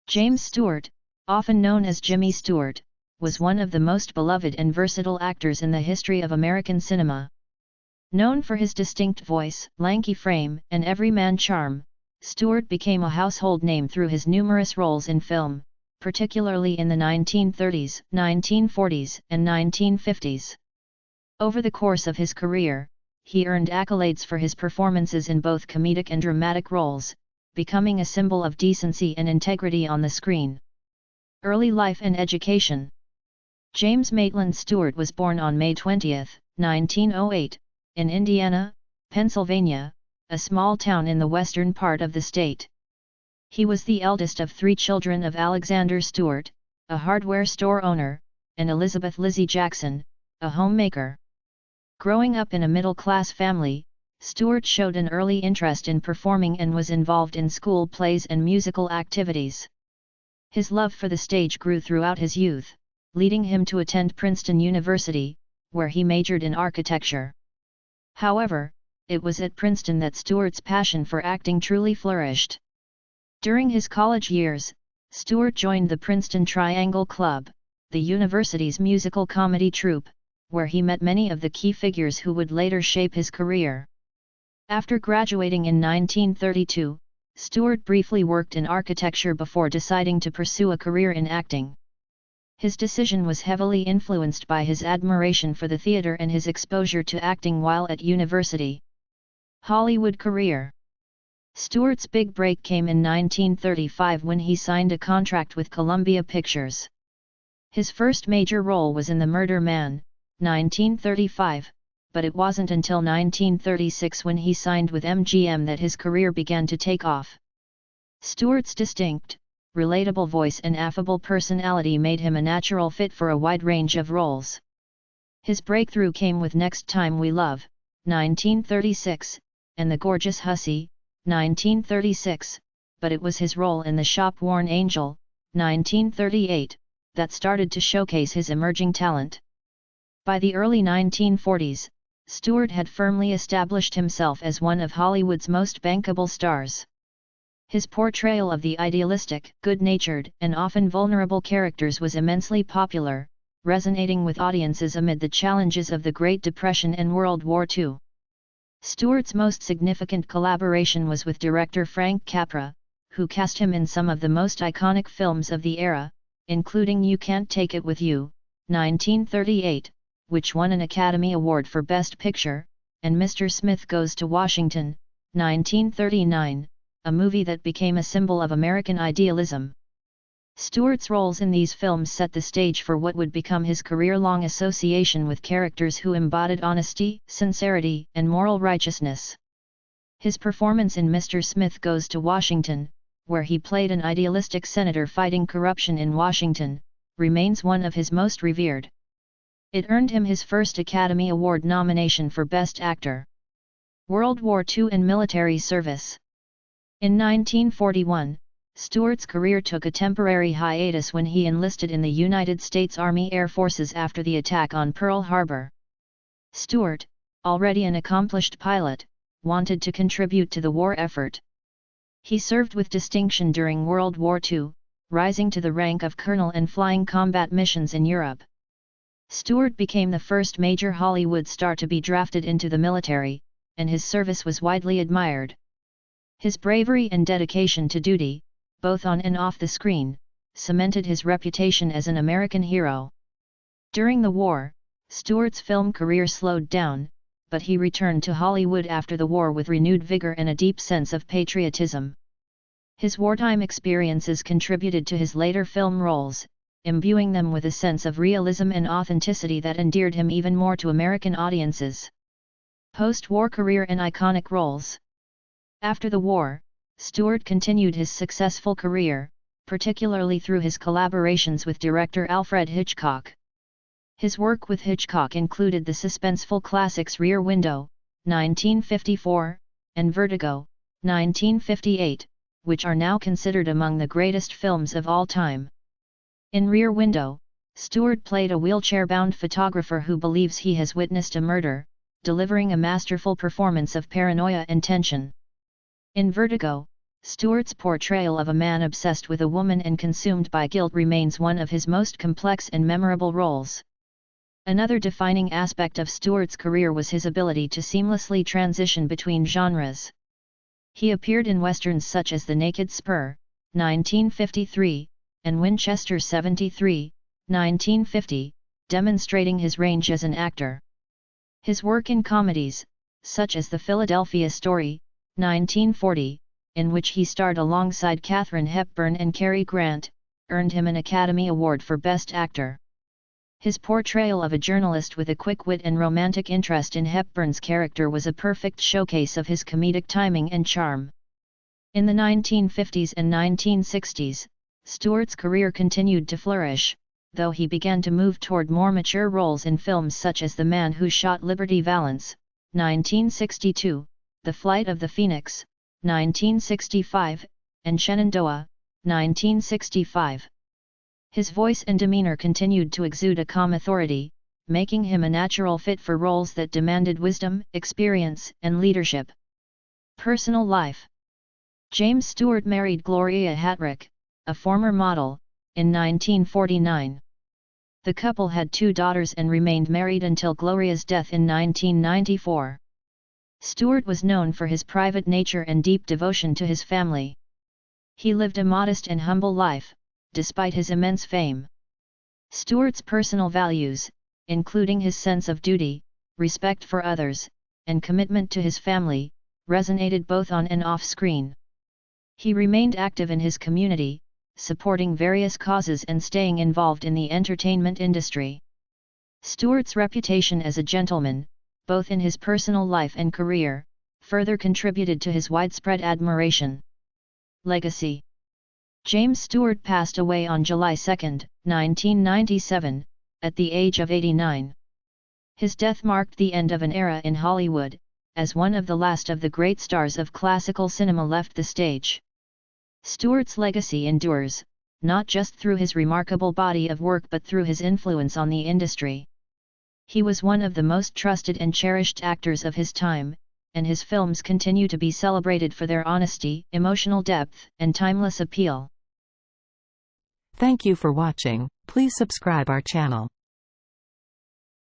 James Stewart, often known as Jimmy Stewart, was one of the most beloved and versatile actors in the history of American cinema. Known for his distinct voice, lanky frame, and everyman charm, Stewart became a household name through his numerous roles in film, particularly in the 1930s, 1940s, and 1950s. Over the course of his career, he earned accolades for his performances in both comedic and dramatic roles, becoming a symbol of decency and integrity on the screen. Early life and education. James Maitland Stewart was born on May 20, 1908, in Indiana, Pennsylvania, a small town in the western part of the state. He was the eldest of 3 children of Alexander Stewart, a hardware store owner, and Elizabeth Lizzie Jackson, a homemaker. Growing up in a middle-class family, Stewart showed an early interest in performing and was involved in school plays and musical activities. His love for the stage grew throughout his youth, leading him to attend Princeton University, where he majored in architecture. However, it was at Princeton that Stewart's passion for acting truly flourished. During his college years, Stewart joined the Princeton Triangle Club, the university's musical comedy troupe, where he met many of the key figures who would later shape his career. After graduating in 1932, Stewart briefly worked in architecture before deciding to pursue a career in acting. His decision was heavily influenced by his admiration for the theater and his exposure to acting while at university. Hollywood career. Stewart's big break came in 1935 when he signed a contract with Columbia Pictures. His first major role was in The Murder Man, 1935, but it wasn't until 1936 when he signed with MGM that his career began to take off. Stewart's distinct, relatable voice and affable personality made him a natural fit for a wide range of roles. His breakthrough came with Next Time We Love, 1936, and The Gorgeous Hussy, 1936, but it was his role in The Shop-Worn Angel, 1938, that started to showcase his emerging talent. By the early 1940s, Stewart had firmly established himself as one of Hollywood's most bankable stars. His portrayal of the idealistic, good-natured, and often vulnerable characters was immensely popular, resonating with audiences amid the challenges of the Great Depression and World War II. Stewart's most significant collaboration was with director Frank Capra, who cast him in some of the most iconic films of the era, including You Can't Take It With You, 1938, which won an Academy Award for Best Picture, and Mr. Smith Goes to Washington, 1939, a movie that became a symbol of American idealism. Stewart's roles in these films set the stage for what would become his career-long association with characters who embodied honesty, sincerity, and moral righteousness. His performance in Mr. Smith Goes to Washington, where he played an idealistic senator fighting corruption in Washington, remains one of his most revered. It earned him his first Academy Award nomination for Best Actor. World War II and military service. In 1941, Stewart's career took a temporary hiatus when he enlisted in the United States Army Air Forces after the attack on Pearl Harbor. Stewart, already an accomplished pilot, wanted to contribute to the war effort. He served with distinction during World War II, rising to the rank of colonel and flying combat missions in Europe. Stewart became the first major Hollywood star to be drafted into the military, and his service was widely admired. His bravery and dedication to duty, both on and off the screen, cemented his reputation as an American hero. During the war, Stewart's film career slowed down, but he returned to Hollywood after the war with renewed vigor and a deep sense of patriotism. His wartime experiences contributed to his later film roles, imbuing them with a sense of realism and authenticity that endeared him even more to American audiences. Post-war career and iconic roles. After the war, Stewart continued his successful career, particularly through his collaborations with director Alfred Hitchcock. His work with Hitchcock included the suspenseful classics Rear Window, 1954, and Vertigo, 1958, which are now considered among the greatest films of all time. In Rear Window, Stewart played a wheelchair-bound photographer who believes he has witnessed a murder, delivering a masterful performance of paranoia and tension. In Vertigo, Stewart's portrayal of a man obsessed with a woman and consumed by guilt remains one of his most complex and memorable roles. Another defining aspect of Stewart's career was his ability to seamlessly transition between genres. He appeared in westerns such as The Naked Spur, 1953, and Winchester 73, 1950, demonstrating his range as an actor. His work in comedies, such as The Philadelphia Story, 1940, in which he starred alongside Katharine Hepburn and Cary Grant, earned him an Academy Award for Best Actor. His portrayal of a journalist with a quick wit and romantic interest in Hepburn's character was a perfect showcase of his comedic timing and charm. In the 1950s and 1960s, Stewart's career continued to flourish, though he began to move toward more mature roles in films such as The Man Who Shot Liberty Valance, 1962, The Flight of the Phoenix, 1965, and Shenandoah, 1965. His voice and demeanor continued to exude a calm authority, making him a natural fit for roles that demanded wisdom, experience, and leadership. Personal life. James Stewart married Gloria Hatrick, a former model, in 1949. The couple had 2 daughters and remained married until Gloria's death in 1994. Stewart was known for his private nature and deep devotion to his family. He lived a modest and humble life, despite his immense fame. Stewart's personal values, including his sense of duty, respect for others, and commitment to his family, resonated both on and off screen. He remained active in his community, supporting various causes and staying involved in the entertainment industry. Stewart's reputation as a gentleman, both in his personal life and career, further contributed to his widespread admiration. Legacy. James Stewart passed away on July 2, 1997, at the age of 89. His death marked the end of an era in Hollywood, as one of the last of the great stars of classical cinema left the stage. Stewart's legacy endures, not just through his remarkable body of work but through his influence on the industry. He was one of the most trusted and cherished actors of his time, and his films continue to be celebrated for their honesty, emotional depth, and timeless appeal. Thank you for watching. Please subscribe our channel.